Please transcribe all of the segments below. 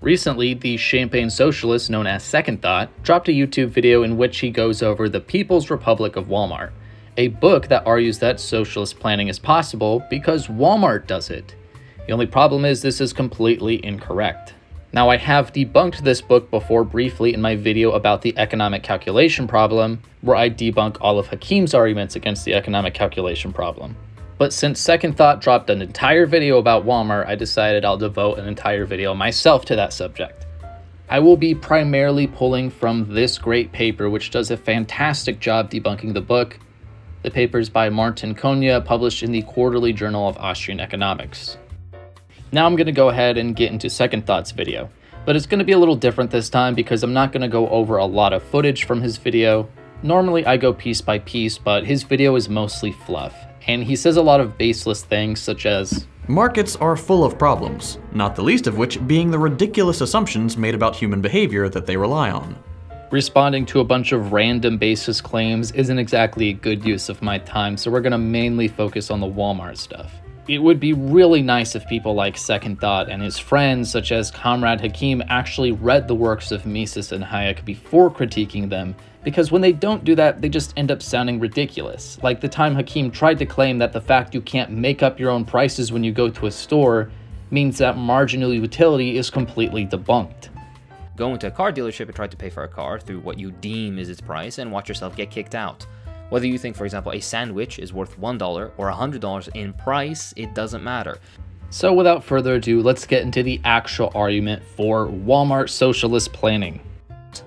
Recently, the Champagne Socialist known as Second Thought dropped a YouTube video in which he goes over the People's Republic of Walmart, a book that argues that socialist planning is possible because Walmart does it. The only problem is this is completely incorrect. Now, I have debunked this book before briefly in my video about the economic calculation problem, where I debunk all of Hakim's arguments against the economic calculation problem. But since Second Thought dropped an entire video about Walmart, I decided I'll devote an entire video myself to that subject. I will be primarily pulling from this great paper, which does a fantastic job debunking the book. The paper is by Martin Konya, published in the Quarterly Journal of Austrian Economics. Now I'm going to go ahead and get into Second Thought's video, but it's going to be a little different this time because I'm not going to go over a lot of footage from his video. Normally I go piece by piece, but his video is mostly fluff, and he says a lot of baseless things such as, "Markets are full of problems, not the least of which being the ridiculous assumptions made about human behavior that they rely on." Responding to a bunch of random baseless claims isn't exactly a good use of my time, so we're going to mainly focus on the Walmart stuff. It would be really nice if people like Second Thought and his friends, such as Comrade Hakim, actually read the works of Mises and Hayek before critiquing them, because when they don't do that, they just end up sounding ridiculous. Like the time Hakim tried to claim that the fact you can't make up your own prices when you go to a store means that marginal utility is completely debunked. Go into a car dealership and try to pay for a car through what you deem is its price and watch yourself get kicked out. Whether you think, for example, a sandwich is worth $1 or $100 in price, it doesn't matter. So without further ado, let's get into the actual argument for Walmart socialist planning.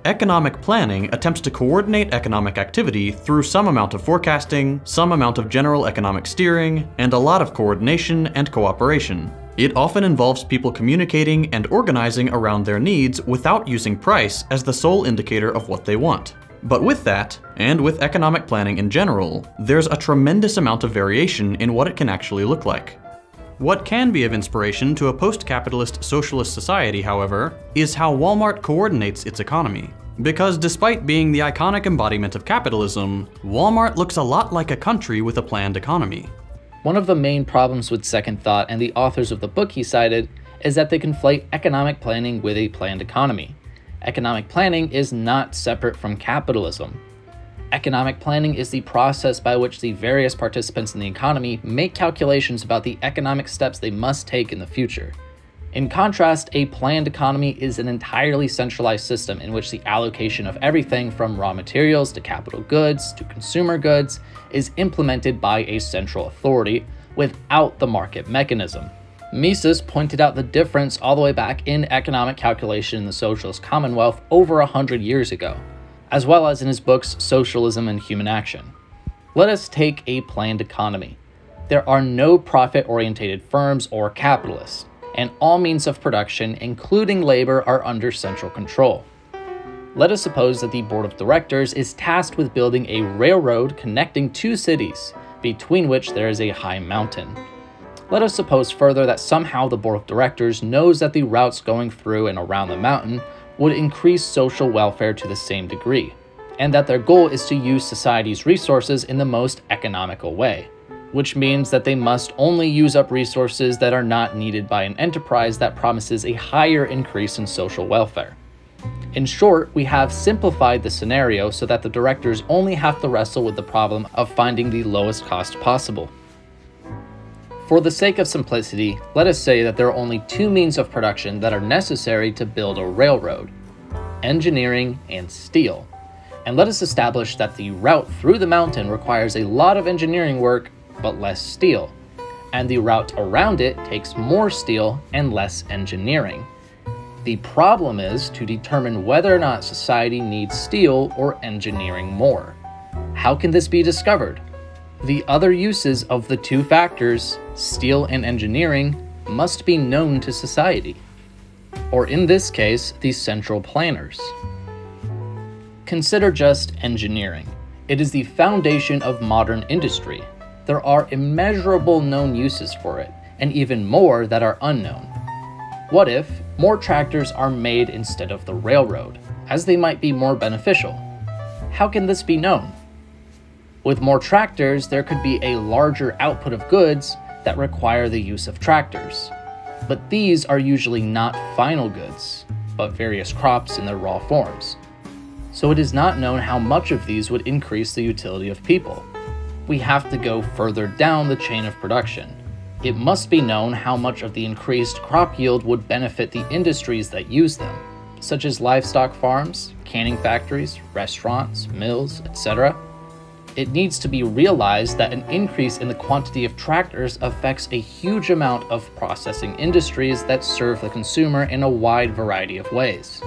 Economic planning attempts to coordinate economic activity through some amount of forecasting, some amount of general economic steering, and a lot of coordination and cooperation. It often involves people communicating and organizing around their needs without using price as the sole indicator of what they want. But with that, and with economic planning in general, there's a tremendous amount of variation in what it can actually look like. What can be of inspiration to a post-capitalist socialist society, however, is how Walmart coordinates its economy. Because despite being the iconic embodiment of capitalism, Walmart looks a lot like a country with a planned economy. One of the main problems with Second Thought and the authors of the book he cited is that they conflate economic planning with a planned economy. Economic planning is not separate from capitalism. Economic planning is the process by which the various participants in the economy make calculations about the economic steps they must take in the future. In contrast, a planned economy is an entirely centralized system in which the allocation of everything from raw materials to capital goods to consumer goods is implemented by a central authority without the market mechanism. Mises pointed out the difference all the way back in economic calculation in the Socialist Commonwealth over 100 years ago, as well as in his books Socialism and Human Action. Let us take a planned economy. There are no profit-oriented firms or capitalists, and all means of production, including labor, are under central control. Let us suppose that the board of directors is tasked with building a railroad connecting two cities, between which there is a high mountain. Let us suppose further that somehow the board of directors knows that the routes going through and around the mountain would increase social welfare to the same degree, and that their goal is to use society's resources in the most economical way, which means that they must only use up resources that are not needed by an enterprise that promises a higher increase in social welfare. In short, we have simplified the scenario so that the directors only have to wrestle with the problem of finding the lowest cost possible. For the sake of simplicity, let us say that there are only two means of production that are necessary to build a railroad: engineering and steel. And let us establish that the route through the mountain requires a lot of engineering work, but less steel, and the route around it takes more steel and less engineering. The problem is to determine whether or not society needs steel or engineering more. How can this be discovered? The other uses of the two factors, steel and engineering, must be known to society, or in this case, the central planners. Consider just engineering. It is the foundation of modern industry. There are immeasurable known uses for it, and even more that are unknown. What if more tractors are made instead of the railroad, as they might be more beneficial? How can this be known? With more tractors, there could be a larger output of goods that require the use of tractors. but these are usually not final goods, but various crops in their raw forms. So it is not known how much of these would increase the utility of people. We have to go further down the chain of production. It must be known how much of the increased crop yield would benefit the industries that use them, such as livestock farms, canning factories, restaurants, mills, etc. It needs to be realized that an increase in the quantity of tractors affects a huge amount of processing industries that serve the consumer in a wide variety of ways.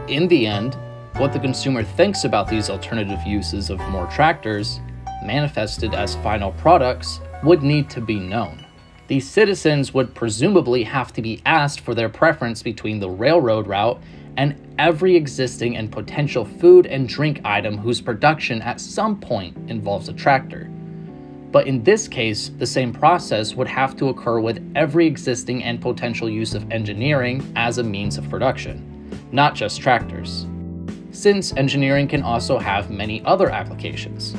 In the end, what the consumer thinks about these alternative uses of more tractors, manifested as final products, would need to be known. These citizens would presumably have to be asked for their preference between the railroad route and every existing and potential food and drink item whose production at some point involves a tractor. But in this case, the same process would have to occur with every existing and potential use of engineering as a means of production, not just tractors, since engineering can also have many other applications.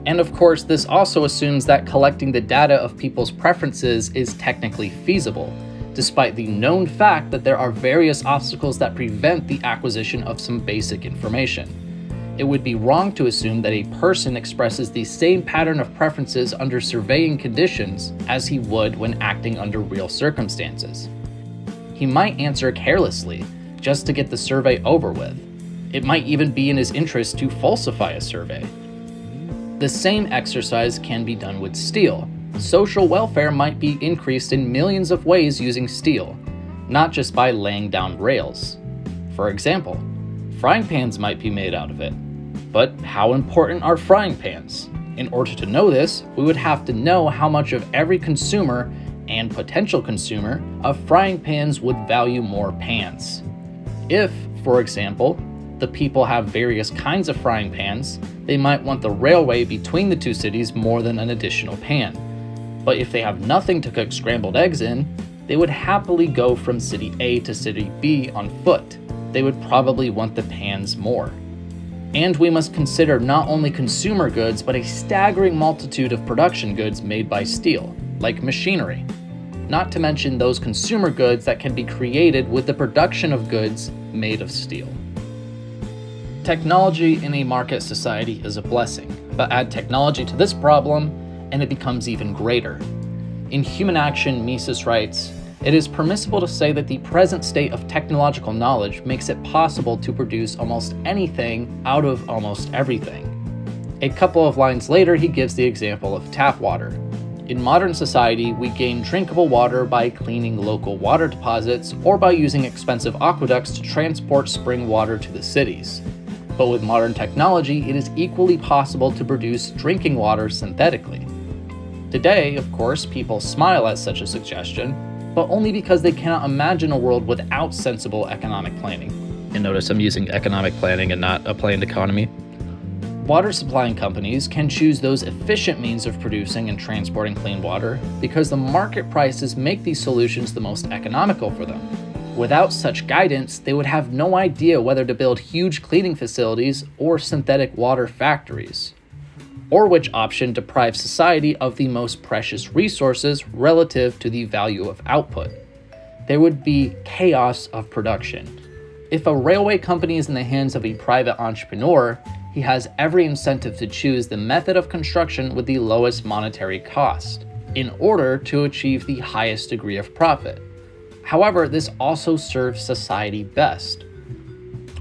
And of course, this also assumes that collecting the data of people's preferences is technically feasible, despite the known fact that there are various obstacles that prevent the acquisition of some basic information. It would be wrong to assume that a person expresses the same pattern of preferences under surveying conditions as he would when acting under real circumstances. He might answer carelessly, just to get the survey over with. It might even be in his interest to falsify a survey. The same exercise can be done with steel. Social welfare might be increased in millions of ways using steel, not just by laying down rails. For example, frying pans might be made out of it. But how important are frying pans? In order to know this, we would have to know how much of every consumer and potential consumer of frying pans would value more pans. If, for example, the people have various kinds of frying pans, they might want the railway between the two cities more than an additional pan. But if they have nothing to cook scrambled eggs in, they would happily go from city A to city B on foot. They would probably want the pans more. And we must consider not only consumer goods, but a staggering multitude of production goods made by steel, like machinery. Not to mention those consumer goods that can be created with the production of goods made of steel. Technology in a market society is a blessing, but add technology to this problem, and it becomes even greater. In Human Action, Mises writes, "It is permissible to say that the present state of technological knowledge makes it possible to produce almost anything out of almost everything." A couple of lines later, he gives the example of tap water. In modern society, we gain drinkable water by cleaning local water deposits or by using expensive aqueducts to transport spring water to the cities. But with modern technology, it is equally possible to produce drinking water synthetically. Today, of course, people smile at such a suggestion, but only because they cannot imagine a world without sensible economic planning. And notice I'm using economic planning and not a planned economy. Water supplying companies can choose those efficient means of producing and transporting clean water because the market prices make these solutions the most economical for them. Without such guidance, they would have no idea whether to build huge cleaning facilities or synthetic water factories, or which option deprives society of the most precious resources relative to the value of output. There would be chaos of production. If a railway company is in the hands of a private entrepreneur, he has every incentive to choose the method of construction with the lowest monetary cost, in order to achieve the highest degree of profit. However, this also serves society best.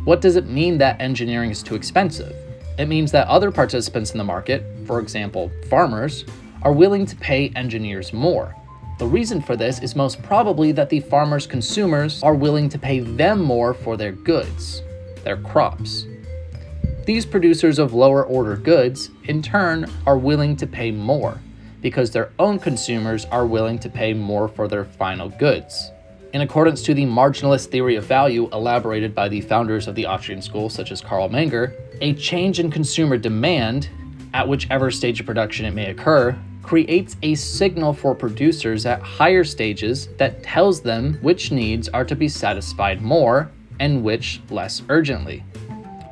What does it mean that engineering is too expensive? It means that other participants in the market, for example, farmers, are willing to pay engineers more. The reason for this is most probably that the farmers' consumers are willing to pay them more for their goods, their crops. These producers of lower order goods, in turn, are willing to pay more, because their own consumers are willing to pay more for their final goods. In accordance to the marginalist theory of value elaborated by the founders of the Austrian school, such as Karl Menger, a change in consumer demand, at whichever stage of production it may occur, creates a signal for producers at higher stages that tells them which needs are to be satisfied more and which less urgently.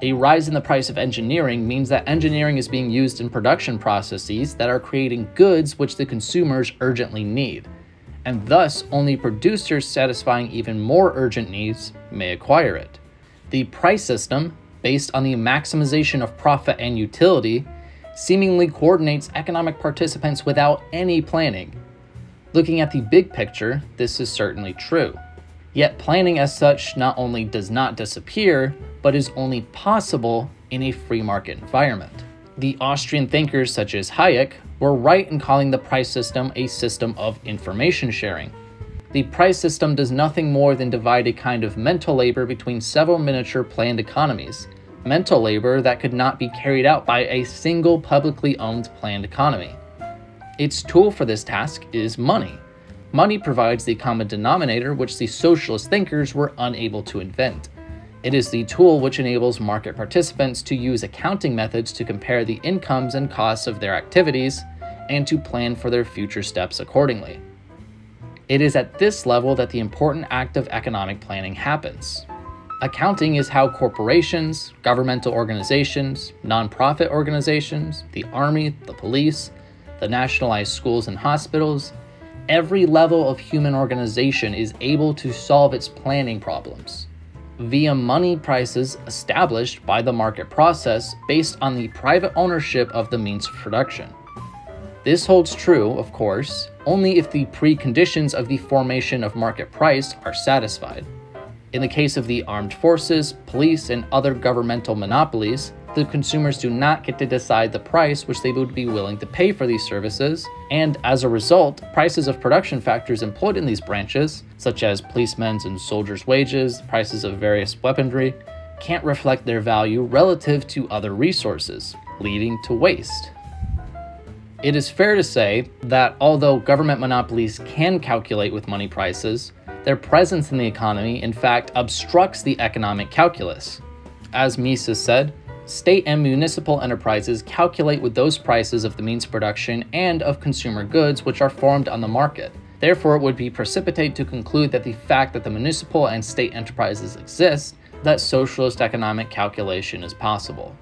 A rise in the price of engineering means that engineering is being used in production processes that are creating goods which the consumers urgently need. and thus only producers satisfying even more urgent needs may acquire it. The price system, based on the maximization of profit and utility, seemingly coordinates economic participants without any planning. Looking at the big picture, this is certainly true. Yet planning as such not only does not disappear, but is only possible in a free market environment. The Austrian thinkers such as Hayek were right in calling the price system a system of information sharing. The price system does nothing more than divide a kind of mental labor between several miniature planned economies, mental labor that could not be carried out by a single publicly owned planned economy. Its tool for this task is money. Money provides the common denominator which the socialist thinkers were unable to invent. It is the tool which enables market participants to use accounting methods to compare the incomes and costs of their activities and to plan for their future steps accordingly. It is at this level that the important act of economic planning happens. Accounting is how corporations, governmental organizations, nonprofit organizations, the army, the police, the nationalized schools and hospitals, every level of human organization is able to solve its planning problems via money prices established by the market process based on the private ownership of the means of production. This holds true, of course, only if the preconditions of the formation of market price are satisfied. In the case of the armed forces, police, and other governmental monopolies, the consumers do not get to decide the price which they would be willing to pay for these services, and as a result, prices of production factors employed in these branches, such as policemen's and soldiers' wages, prices of various weaponry, can't reflect their value relative to other resources, leading to waste. It is fair to say that although government monopolies can calculate with money prices, their presence in the economy in fact obstructs the economic calculus. As Mises said, state and municipal enterprises calculate with those prices of the means of production and of consumer goods which are formed on the market. Therefore, it would be precipitate to conclude that the fact that the municipal and state enterprises exist, that socialist economic calculation is possible.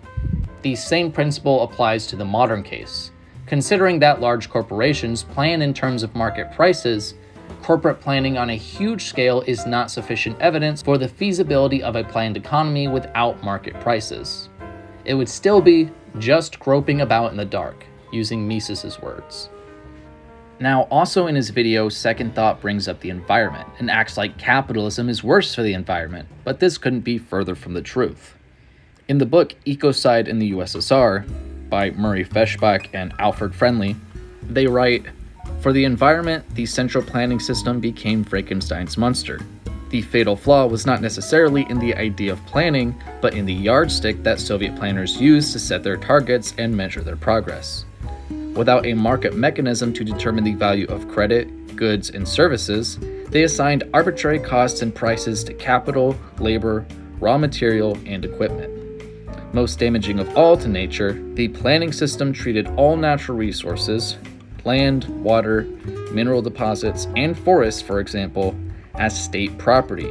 The same principle applies to the modern case. Considering that large corporations plan in terms of market prices, corporate planning on a huge scale is not sufficient evidence for the feasibility of a planned economy without market prices. It would still be just groping about in the dark, using Mises's words. Now, also in his video, Second Thought brings up the environment and acts like capitalism is worse for the environment, but this couldn't be further from the truth. In the book Ecocide in the USSR, by Murray Feshbach and Alfred Friendly, they write, "For the environment, the central planning system became Frankenstein's monster. The fatal flaw was not necessarily in the idea of planning, but in the yardstick that Soviet planners used to set their targets and measure their progress. Without a market mechanism to determine the value of credit, goods, and services, they assigned arbitrary costs and prices to capital, labor, raw material, and equipment. Most damaging of all to nature, the planning system treated all natural resources, land, water, mineral deposits, and forests, for example, as state property,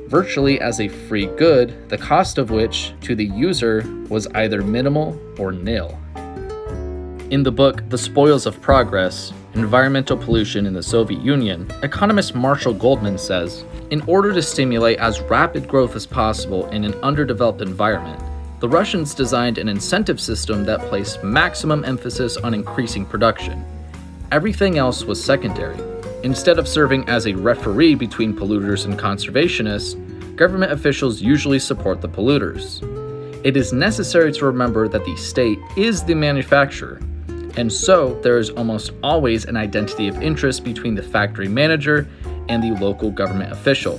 virtually as a free good, the cost of which to the user was either minimal or nil." In the book The Spoils of Progress, Environmental Pollution in the Soviet Union, economist Marshall Goldman says, "In order to stimulate as rapid growth as possible in an underdeveloped environment, the Russians designed an incentive system that placed maximum emphasis on increasing production. Everything else was secondary. Instead of serving as a referee between polluters and conservationists, government officials usually support the polluters. It is necessary to remember that the state is the manufacturer, and so there is almost always an identity of interest between the factory manager and the local government official.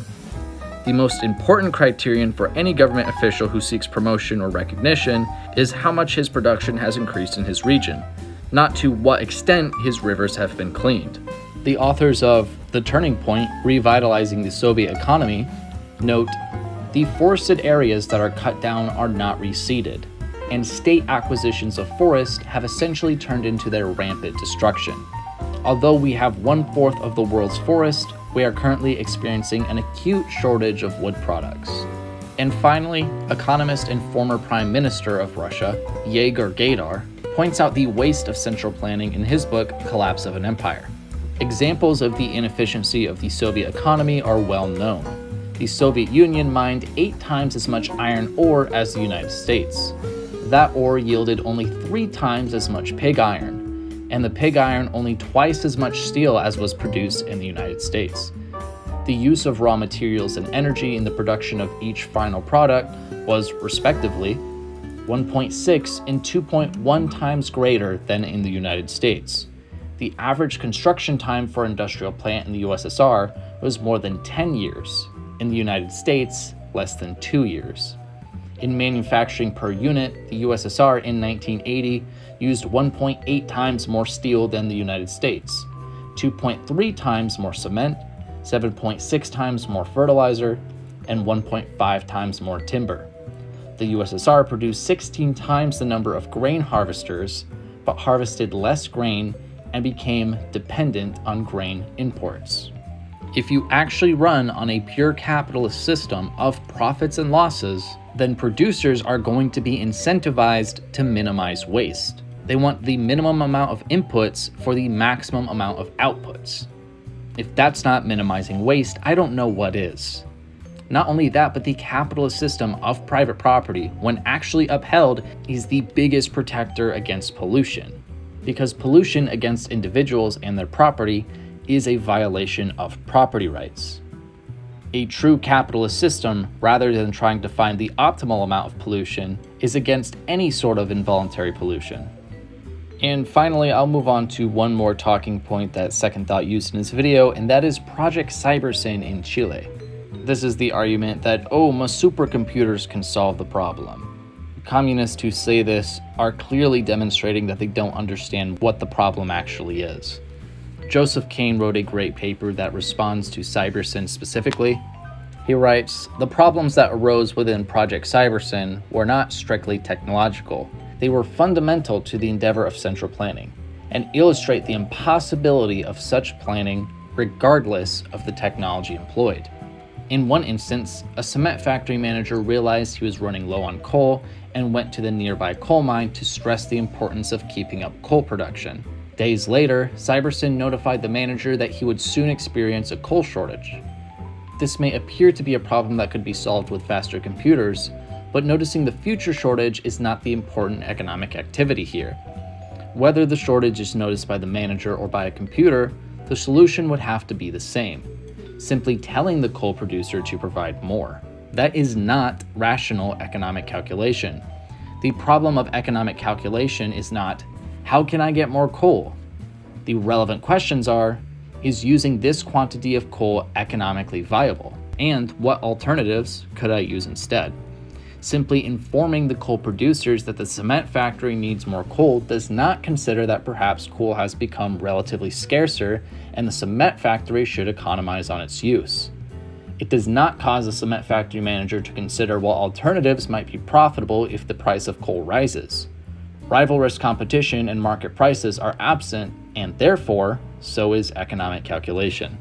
The most important criterion for any government official who seeks promotion or recognition is how much his production has increased in his region, not to what extent his rivers have been cleaned." The authors of The Turning Point, Revitalizing the Soviet Economy, note, "The forested areas that are cut down are not reseeded, and state acquisitions of forest have essentially turned into their rampant destruction. Although we have 1/4 of the world's forest, we are currently experiencing an acute shortage of wood products." And finally, economist and former Prime Minister of Russia, Yegor Gaidar, points out the waste of central planning in his book Collapse of an Empire. Examples of the inefficiency of the Soviet economy are well known. The Soviet Union mined 8 times as much iron ore as the United States. That ore yielded only 3 times as much pig iron, and the pig iron only twice as much steel as was produced in the United States. The use of raw materials and energy in the production of each final product was, respectively, 1.6 and 2.1 times greater than in the United States. The average construction time for an industrial plant in the USSR was more than 10 years. In the United States, less than 2 years. In manufacturing per unit, the USSR in 1980 used 1.8 times more steel than the United States, 2.3 times more cement, 7.6 times more fertilizer, and 1.5 times more timber. The USSR produced 16 times the number of grain harvesters, but harvested less grain and became dependent on grain imports. If you actually run on a pure capitalist system of profits and losses, then producers are going to be incentivized to minimize waste. They want the minimum amount of inputs for the maximum amount of outputs. If that's not minimizing waste, I don't know what is. Not only that, but the capitalist system of private property, when actually upheld, is the biggest protector against pollution. Because pollution against individuals and their property is a violation of property rights. A true capitalist system, rather than trying to find the optimal amount of pollution, is against any sort of involuntary pollution. And finally, I'll move on to one more talking point that Second Thought used in his video, and that is Project Cybersyn in Chile. This is the argument that, oh, supercomputers can solve the problem. Communists who say this are clearly demonstrating that they don't understand what the problem actually is. Joseph Kane wrote a great paper that responds to Cybersyn specifically. He writes, "The problems that arose within Project Cybersyn were not strictly technological. They were fundamental to the endeavor of central planning, and illustrate the impossibility of such planning regardless of the technology employed. In one instance, a cement factory manager realized he was running low on coal and went to the nearby coal mine to stress the importance of keeping up coal production. Days later, Cybersyn notified the manager that he would soon experience a coal shortage. This may appear to be a problem that could be solved with faster computers, but noticing the future shortage is not the important economic activity here. Whether the shortage is noticed by the manager or by a computer, the solution would have to be the same, simply telling the coal producer to provide more. That is not rational economic calculation. The problem of economic calculation is not, how can I get more coal? The relevant questions are, is using this quantity of coal economically viable? And what alternatives could I use instead? Simply informing the coal producers that the cement factory needs more coal does not consider that perhaps coal has become relatively scarcer and the cement factory should economize on its use. It does not cause the cement factory manager to consider what alternatives might be profitable if the price of coal rises. Rivalrous competition and market prices are absent, and therefore, so is economic calculation.